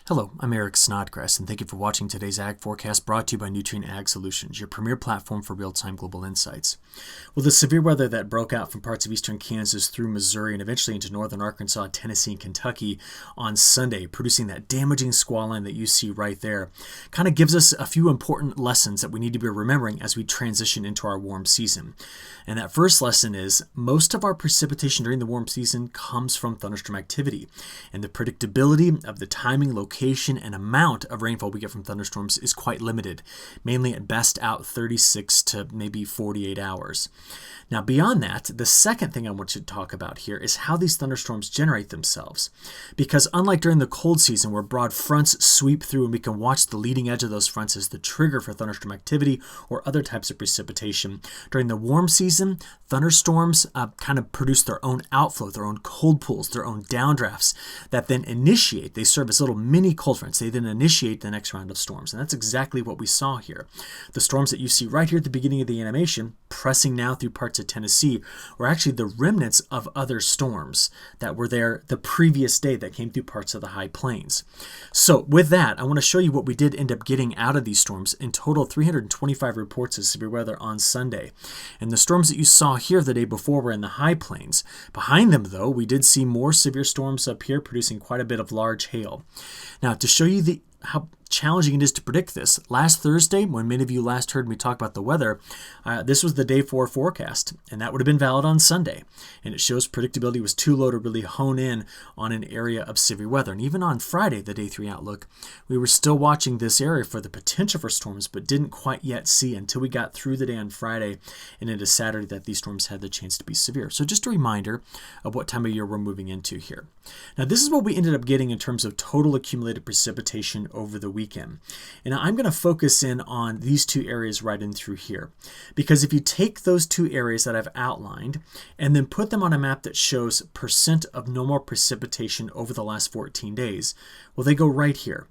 Hello, I'm Eric Snodgrass, and thank you for watching today's Ag Forecast brought to you by Nutrien Ag Solutions, your premier platform for real-time global insights. Well, the severe weather that broke out from parts of eastern Kansas through Missouri and eventually into northern Arkansas, Tennessee, and Kentucky on Sunday, producing that damaging squall line that you see right there, kind of gives us a few important lessons that we need to be remembering as we transition into our warm season. And that first lesson is most of our precipitation during the warm season comes from thunderstorm activity, and the predictability of the timing, location, and amount of rainfall we get from thunderstorms is quite limited, mainly at best out 36 to maybe 48 hours. Now, beyond that, the second thing I want you to talk about here is how these thunderstorms generate themselves. Because unlike during the cold season where broad fronts sweep through and we can watch the leading edge of those fronts as the trigger for thunderstorm activity or other types of precipitation, during the warm season, thunderstorms kind of produce their own outflow, their own cold pools, their own downdrafts that then initiate. They serve as little mini cold fronts. They then initiate the next round of storms. And that's exactly what we saw here. The storms that you see right here at the beginning of the animation, pressing now through parts of Tennessee, were actually the remnants of other storms that were there the previous day that came through parts of the high plains. So with that, I want to show you what we did end up getting out of these storms. In total, 325 reports of severe weather on Sunday. And the storms that you saw here the day before were in the high plains. Behind them, though, we did see more severe storms up here producing quite a bit of large hail. Now, to show you how challenging it is to predict this, last Thursday, when many of you last heard me talk about the weather, this was the day 4 forecast, and that would have been valid on Sunday. And it shows predictability was too low to really hone in on an area of severe weather. And even on Friday, the day 3 outlook, we were still watching this area for the potential for storms, but didn't quite yet see until we got through the day on Friday and into Saturday that these storms had the chance to be severe. So just a reminder of what time of year we're moving into here. Now, this is what we ended up getting in terms of total accumulated precipitation over the weekend. And I'm going to focus in on these two areas right in through here. Because if you take those two areas that I've outlined and then put them on a map that shows percent of normal precipitation over the last 14 days, well, they go right here.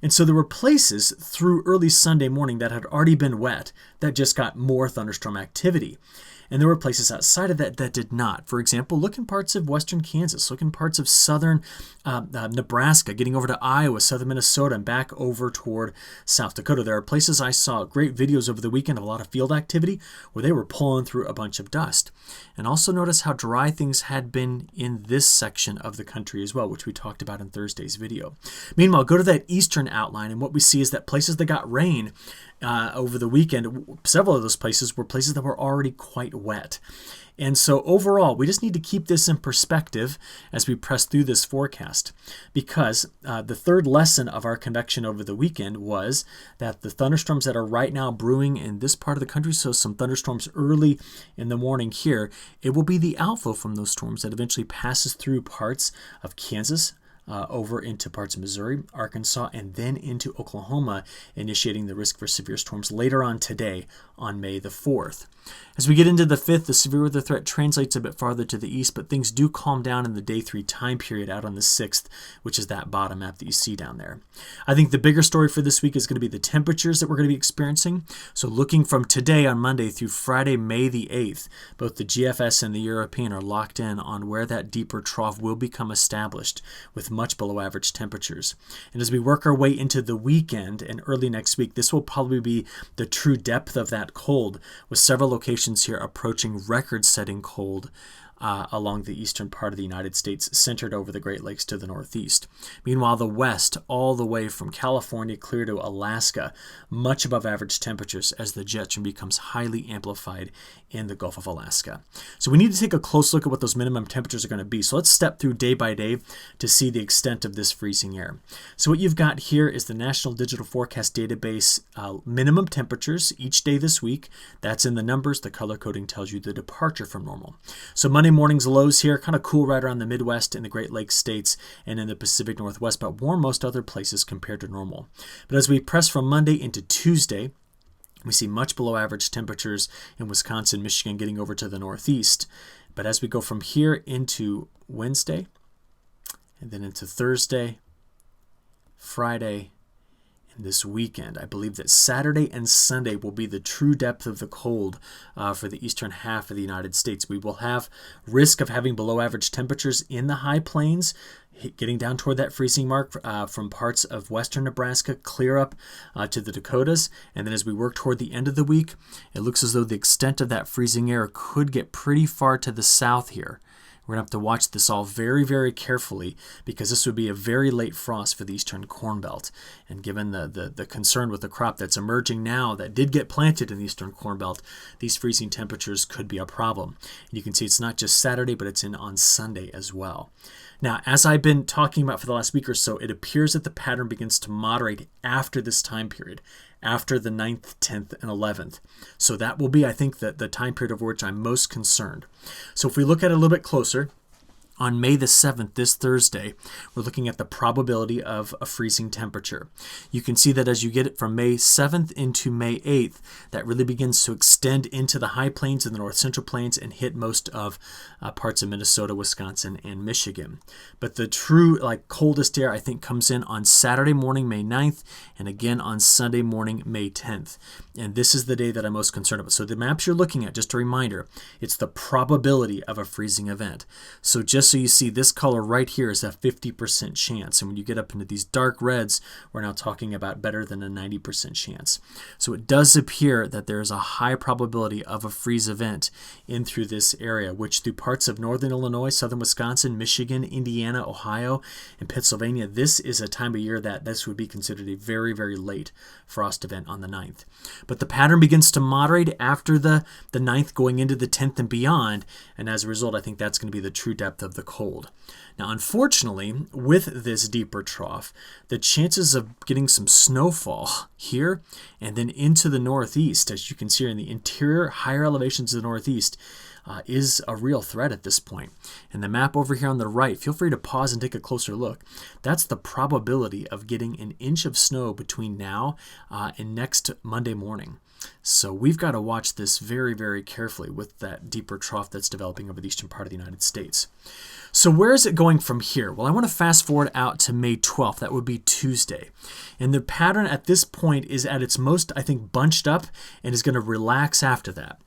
And so there were places through early Sunday morning that had already been wet that just got more thunderstorm activity. And there were places outside of that that did not. For example, look in parts of western Kansas, look in parts of southern Nebraska, getting over to Iowa, southern Minnesota, and back over toward South Dakota. There are places I saw great videos over the weekend of a lot of field activity where they were pulling through a bunch of dust. And also notice how dry things had been in this section of the country as well, which we talked about in Thursday's video. Meanwhile, go to that eastern outline, and what we see is that places that got rain over the weekend, several of those places were places that were already quite wet. And so overall, we just need to keep this in perspective as we press through this forecast, because the third lesson of our convection over the weekend was that the thunderstorms that are right now brewing in this part of the country, so some thunderstorms early in the morning here, it will be the outflow from those storms that eventually passes through parts of Kansas, over into parts of Missouri, Arkansas, and then into Oklahoma, initiating the risk for severe storms later on today on May the 4th. As we get into the 5th, the severe weather threat translates a bit farther to the east, but things do calm down in the day 3 time period out on the 6th, which is that bottom map that you see down there. I think the bigger story for this week is going to be the temperatures that we're going to be experiencing. So looking from today on Monday through Friday, May the 8th, both the GFS and the European are locked in on where that deeper trough will become established with much below average temperatures. And as we work our way into the weekend and early next week, this will probably be the true depth of that cold, with several locations here approaching record-setting cold along the eastern part of the United States, centered over the Great Lakes to the northeast. Meanwhile, the west, all the way from California clear to Alaska, much above average temperatures as the jet stream becomes highly amplified in the Gulf of Alaska. So we need to take a close look at what those minimum temperatures are going to be. So let's step through day by day to see the extent of this freezing air. So what you've got here is the National Digital Forecast Database minimum temperatures each day this week. That's in the numbers. The color coding tells you the departure from normal. So Monday morning's lows here, kind of cool right around the Midwest and the Great Lakes states and in the Pacific Northwest, but warm most other places compared to normal. But as we press from Monday into Tuesday, we see much below average temperatures in Wisconsin, Michigan, getting over to the northeast. But as we go from here into Wednesday, and then into Thursday, Friday, and this weekend. I believe that Saturday and Sunday will be the true depth of the cold for the eastern half of the United States. We will have risk of having below average temperatures in the high plains, getting down toward that freezing mark from parts of western Nebraska clear up to the Dakotas. And then as we work toward the end of the week, it looks as though the extent of that freezing air could get pretty far to the south here. We're going to have to watch this all very, very carefully because this would be a very late frost for the eastern Corn Belt. And given the concern with the crop that's emerging now that did get planted in the eastern Corn Belt, these freezing temperatures could be a problem. And you can see it's not just Saturday, but it's in on Sunday as well. Now, as I've been talking about for the last week or so, it appears that the pattern begins to moderate after this time period, after the 9th, 10th, and 11th. So that will be, I think, the time period over which I'm most concerned. So if we look at it a little bit closer, on May the 7th, this Thursday, we're looking at the probability of a freezing temperature. You can see that as you get it from May 7th into May 8th, that really begins to extend into the high plains and the north central plains and hit most of parts of Minnesota, Wisconsin, and Michigan. But the true coldest air, I think, comes in on Saturday morning, May 9th, and again on Sunday morning, May 10th. And this is the day that I'm most concerned about. So the maps you're looking at, just a reminder, it's the probability of a freezing event. So just so you see, this color right here is a 50% chance. And when you get up into these dark reds, we're now talking about better than a 90% chance. So it does appear that there is a high probability of a freeze event in through this area, which through parts of northern Illinois, southern Wisconsin, Michigan, Indiana, Ohio, and Pennsylvania, this is a time of year that this would be considered a very, very late frost event on the 9th. But the pattern begins to moderate after the 9th going into the 10th and beyond. And as a result, I think that's going to be the true depth of the cold. Now, unfortunately, with this deeper trough, the chances of getting some snowfall here and then into the northeast, as you can see in the interior, higher elevations of the northeast, is a real threat at this point. And the map over here on the right, feel free to pause and take a closer look. That's the probability of getting an inch of snow between now and next Monday morning. So we've got to watch this very, very carefully with that deeper trough that's developing over the eastern part of the United States. So where is it going from here? Well, I want to fast forward out to May 12th. That would be Tuesday. And the pattern at this point is at its most, I think, bunched up and is going to relax after that.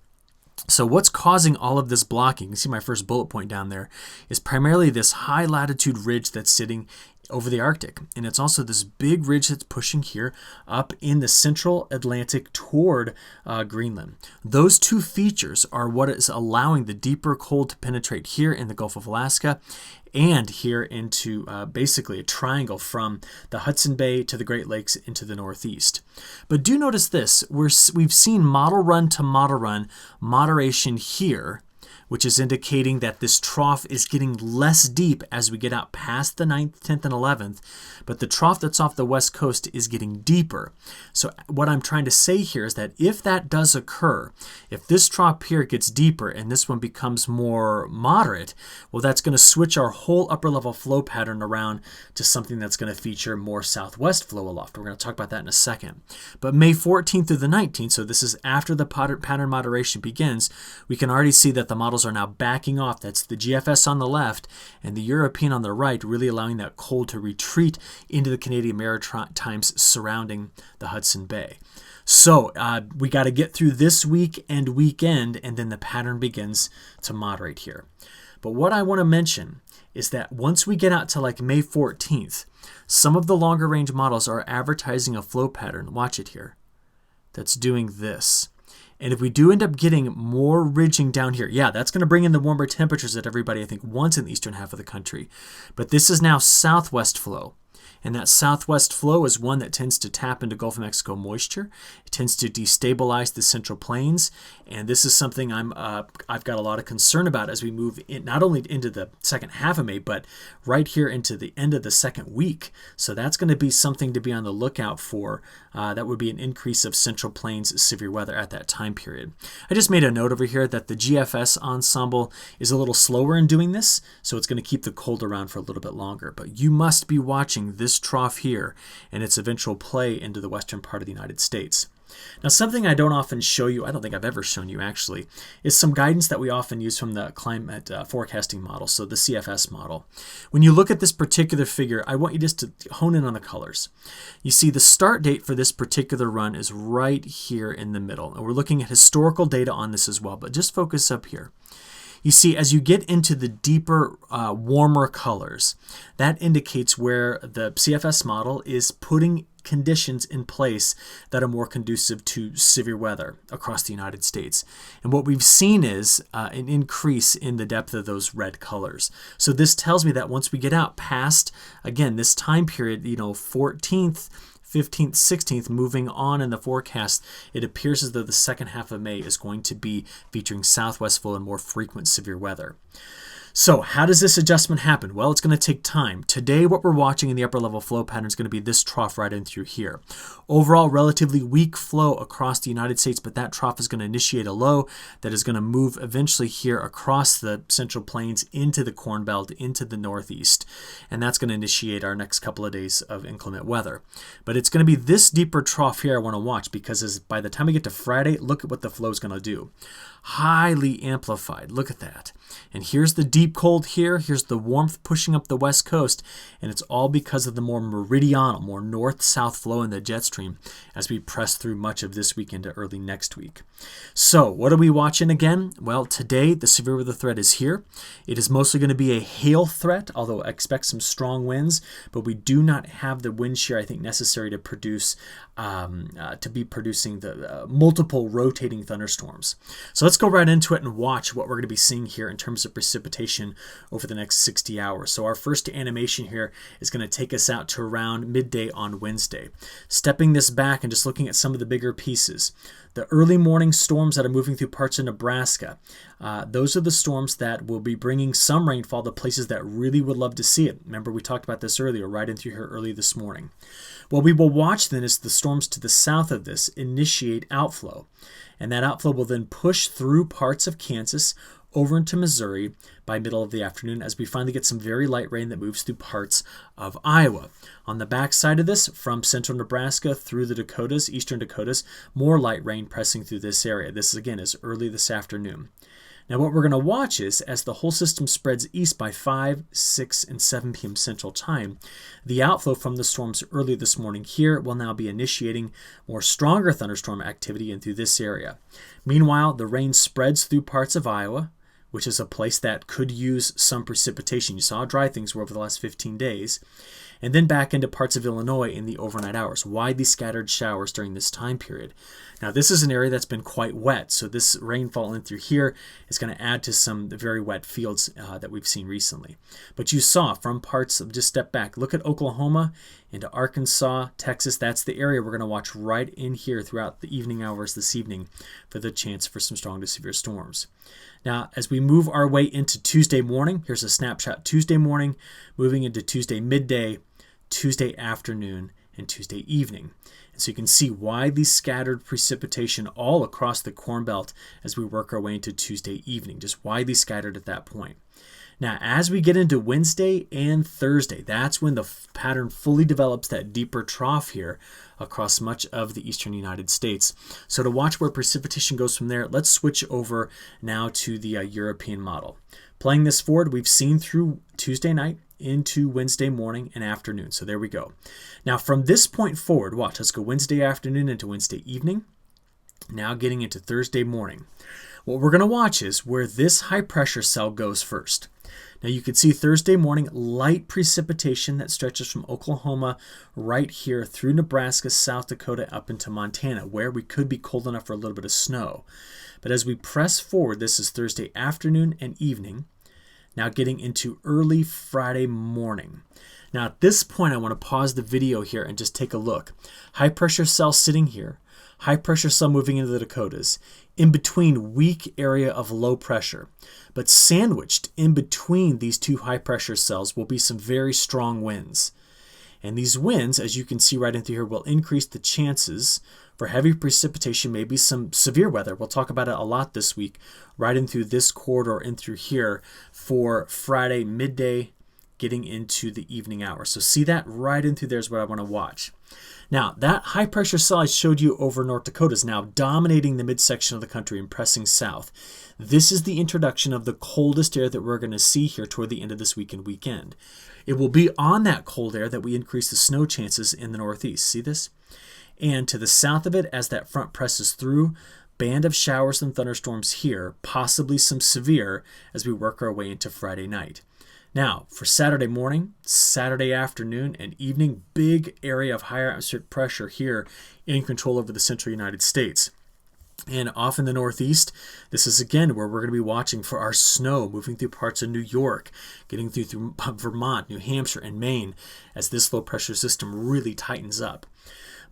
So what's causing all of this blocking, you can see my first bullet point down there, is primarily this high latitude ridge that's sitting over the Arctic. And it's also this big ridge that's pushing here up in the central Atlantic toward Greenland. Those two features are what is allowing the deeper cold to penetrate here in the Gulf of Alaska and here into basically a triangle from the Hudson Bay to the Great Lakes into the northeast. But do notice this, we've seen model run to model run moderation here, which is indicating that this trough is getting less deep as we get out past the 9th, 10th, and 11th, but the trough that's off the west coast is getting deeper. So what I'm trying to say here is that if that does occur, if this trough here gets deeper and this one becomes more moderate, well, that's going to switch our whole upper level flow pattern around to something that's going to feature more southwest flow aloft. We're going to talk about that in a second. But May 14th through the 19th, so this is after the pattern moderation begins, we can already see that the models are now backing off. That's the GFS on the left and the European on the right, really allowing that cold to retreat into the Canadian Maritimes surrounding the Hudson Bay. So we got to get through this week and weekend, and then the pattern begins to moderate here. But what I want to mention is that once we get out to like May 14th, some of the longer range models are advertising a flow pattern, watch it here, that's doing this. And if we do end up getting more ridging down here, yeah, that's going to bring in the warmer temperatures that everybody, I think, wants in the eastern half of the country. But this is now southwest flow. And that southwest flow is one that tends to tap into Gulf of Mexico moisture. It tends to destabilize the central plains. And this is something I've got a lot of concern about as we move in, not only into the second half of May, but right here into the end of the second week. So that's going to be something to be on the lookout for. That would be an increase of central plains severe weather at that time period. I just made a note over here that the GFS ensemble is a little slower in doing this, so it's going to keep the cold around for a little bit longer. But you must be watching this trough here and its eventual play into the western part of the United States. Now, something I don't often show you, I don't think I've ever shown you actually, is some guidance that we often use from the climate forecasting model, so the CFS model. When you look at this particular figure, I want you just to hone in on the colors. You see the start date for this particular run is right here in the middle, and we're looking at historical data on this as well, but just focus up here. You see, as you get into the deeper, warmer colors, that indicates where the CFS model is putting conditions in place that are more conducive to severe weather across the United States. And what we've seen is an increase in the depth of those red colors. So this tells me that once we get out past, again, this time period, 14th, 15th, 16th, moving on in the forecast, it appears as though the second half of May is going to be featuring southwest flow and more frequent severe weather. So how does this adjustment happen? Well, it's going to take time. Today, what we're watching in the upper level flow pattern is going to be this trough right in through here. Overall, relatively weak flow across the United States, but that trough is going to initiate a low that is going to move eventually here across the Central Plains into the Corn Belt, into the Northeast. And that's going to initiate our next couple of days of inclement weather. But it's going to be this deeper trough here I want to watch, because by the time we get to Friday, look at what the flow is going to do. Highly amplified. Look at that. And here's the deep cold here. Here's the warmth pushing up the west coast. And it's all because of the more meridional, more north-south flow in the jet stream as we press through much of this week into early next week. So what are we watching again? Well, today the severe weather threat is here. It is mostly going to be a hail threat, although I expect some strong winds, but we do not have the wind shear I think necessary to produce producing the multiple rotating thunderstorms. So let's go right into it and watch what we're going to be seeing here in terms of precipitation over the next 60 hours. So our first animation here is going to take us out to around midday on Wednesday. Stepping this back and just looking at some of the bigger pieces. The early morning storms that are moving through parts of Nebraska, those are the storms that will be bringing some rainfall to places that really would love to see it. Remember, we talked about this earlier, right in through here early this morning. What we will watch then is the storms to the south of this initiate outflow. And that outflow will then push through parts of Kansas over into Missouri by middle of the afternoon as we finally get some very light rain that moves through parts of Iowa. On the back side of this, from central Nebraska through the Dakotas, eastern Dakotas, more light rain pressing through this area. This, again, is early this afternoon. Now what we're going to watch is, as the whole system spreads east by 5, 6, and 7 p.m. Central Time, the outflow from the storms early this morning here will now be initiating more stronger thunderstorm activity in through this area. Meanwhile, the rain spreads through parts of Iowa, which is a place that could use some precipitation. You saw how dry things were over the last 15 days. And then back into parts of Illinois in the overnight hours. Widely scattered showers during this time period. Now, this is an area that's been quite wet, so this rainfall in through here is going to add to some very wet fields that we've seen recently. But you saw from parts of, just step back, look at Oklahoma into Arkansas, Texas. That's the area we're going to watch right in here throughout the evening hours this evening for the chance for some strong to severe storms. Now, as we move our way into Tuesday morning, here's a snapshot Tuesday morning, moving into Tuesday midday, Tuesday afternoon, and Tuesday evening. And so you can see widely scattered precipitation all across the Corn Belt as we work our way into Tuesday evening, just widely scattered at that point. Now, as we get into Wednesday and Thursday, that's when the pattern fully develops that deeper trough here across much of the eastern United States. So to watch where precipitation goes from there, let's switch over now to the European model. Playing this forward, we've seen through Tuesday night into Wednesday morning and afternoon. So there we go. Now from this point forward, watch, let's go Wednesday afternoon into Wednesday evening. Now getting into Thursday morning. What we're going to watch is where this high pressure cell goes first. Now you can see Thursday morning light precipitation that stretches from Oklahoma right here through Nebraska, South Dakota, up into Montana, where we could be cold enough for a little bit of snow. But as we press forward, this is Thursday afternoon and evening. Now getting into early Friday morning. Now at this point, I want to pause the video here and just take a look. High pressure cell sitting here. High pressure cell moving into the Dakotas. In between weak area of low pressure. But sandwiched in between these two high pressure cells will be some very strong winds. And these winds, as you can see right into here, will increase the chances for heavy precipitation, maybe some severe weather. We'll talk about it a lot this week, right in through this corridor, in through here for Friday midday getting into the evening hours. So see that right in through there is what I want to watch. Now, that high pressure cell I showed you over North Dakota is now dominating the midsection of the country and pressing south. This is the introduction of the coldest air that we're going to see here toward the end of this week and weekend. It will be on that cold air that we increase the snow chances in the northeast. See this? And to the south of it, as that front presses through, band of showers and thunderstorms here, possibly some severe as we work our way into Friday night. Now, for Saturday morning, Saturday afternoon, and evening, big area of higher atmospheric pressure here in control over the central United States. And off in the northeast, this is again where we're going to be watching for our snow moving through parts of New York, getting through Vermont, New Hampshire, and Maine as this low pressure system really tightens up.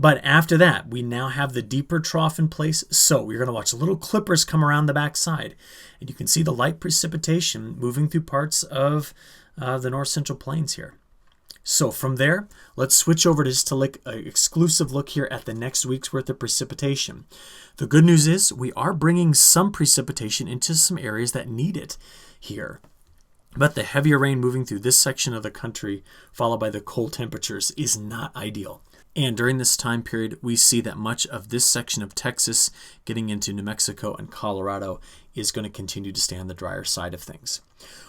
But after that, we now have the deeper trough in place, so we're going to watch little clippers come around the backside. And you can see the light precipitation moving through parts of the north central plains here. So from there, let's switch over to just to an exclusive look here at the next week's worth of precipitation. The good news is we are bringing some precipitation into some areas that need it here. But the heavier rain moving through this section of the country, followed by the cold temperatures, is not ideal. And during this time period, we see that much of this section of Texas, getting into New Mexico and Colorado, is going to continue to stay on the drier side of things.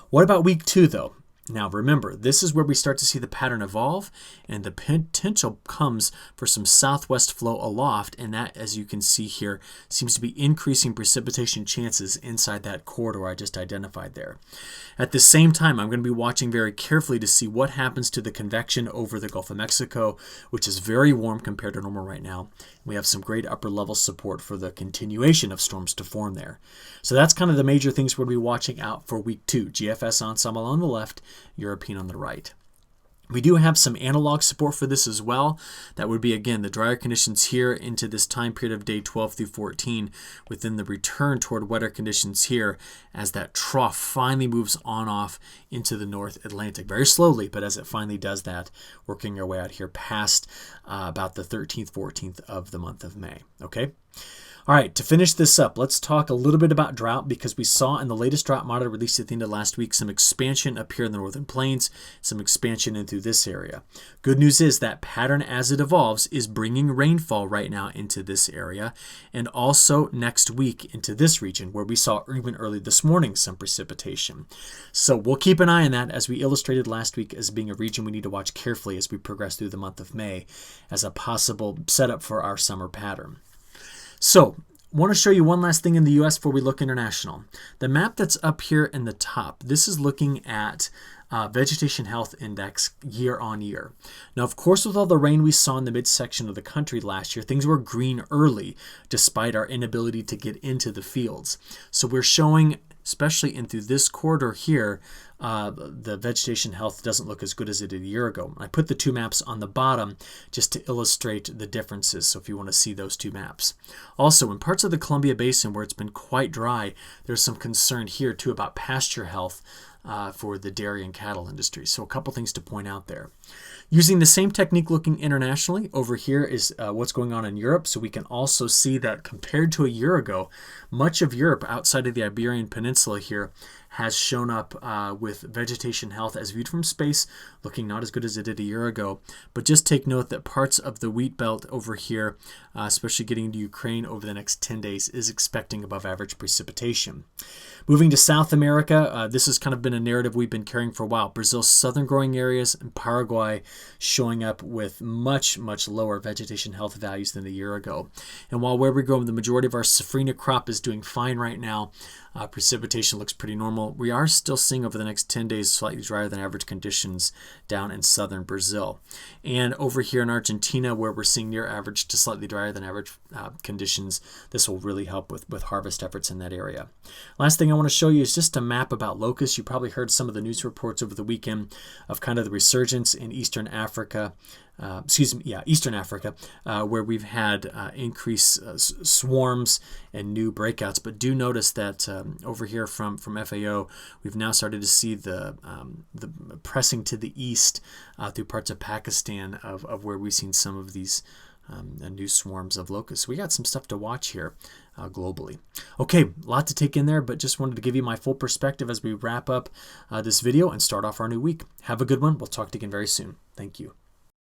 What about week 2, though? Now remember, this is where we start to see the pattern evolve, and the potential comes for some southwest flow aloft, and that, as you can see here, seems to be increasing precipitation chances inside that corridor I just identified there. At the same time, I'm going to be watching very carefully to see what happens to the convection over the Gulf of Mexico, which is very warm compared to normal right now. We have some great upper level support for the continuation of storms to form there. So that's kind of the major things we'll be watching out for week 2. GFS ensemble on the left, European on the right. We do have some analog support for this as well. That would be, again, the drier conditions here into this time period of day 12 through 14, within the return toward wetter conditions here as that trough finally moves on off into the North Atlantic. Very slowly, but as it finally does that, working our way out here past about the 13th, 14th of the month of May. Okay? All right, to finish this up, let's talk a little bit about drought, because we saw in the latest drought monitor released at the end of last week some expansion up here in the northern plains, some expansion into this area. Good news is that pattern as it evolves is bringing rainfall right now into this area, and also next week into this region where we saw even early this morning some precipitation. So we'll keep an eye on that, as we illustrated last week, as being a region we need to watch carefully as we progress through the month of May as a possible setup for our summer pattern. So, I want to show you one last thing in the U.S. before we look international. The map that's up here in the top, this is looking at Vegetation Health Index year on year. Now, of course, with all the rain we saw in the midsection of the country last year, things were green early, despite our inability to get into the fields. So we're showing, especially in through this corridor here, the vegetation health doesn't look as good as it did a year ago. I put the two maps on the bottom just to illustrate the differences, so if you want to see those two maps. Also, in parts of the Columbia Basin where it's been quite dry, there's some concern here too about pasture health for the dairy and cattle industry. So a couple things to point out there. Using the same technique looking internationally, over here is what's going on in Europe. So we can also see that compared to a year ago, much of Europe outside of the Iberian Peninsula here has shown up with vegetation health as viewed from space, looking not as good as it did a year ago. But just take note that parts of the wheat belt over here, especially getting to Ukraine over the next 10 days, is expecting above average precipitation. Moving to South America, this has kind of been a narrative we've been carrying for a while. Brazil's southern growing areas and Paraguay showing up with much, much lower vegetation health values than a year ago. And while where we grow, the majority of our safrinha crop is doing fine right now, precipitation looks pretty normal. We are still seeing over the next 10 days slightly drier than average conditions down in southern Brazil. And over here in Argentina, where we're seeing near average to slightly drier than average conditions, this will really help with harvest efforts in that area. Last thing I want to show you is just a map about locusts. You probably heard some of the news reports over the weekend of kind of the resurgence in Eastern Africa, where we've had increased swarms and new breakouts. But do notice that over here from FAO, we've now started to see the pressing to the east through parts of Pakistan of where we've seen some of these new swarms of locusts. We got some stuff to watch here globally. Okay, a lot to take in there, but just wanted to give you my full perspective as we wrap up this video and start off our new week. Have a good one. We'll talk to you again very soon. Thank you.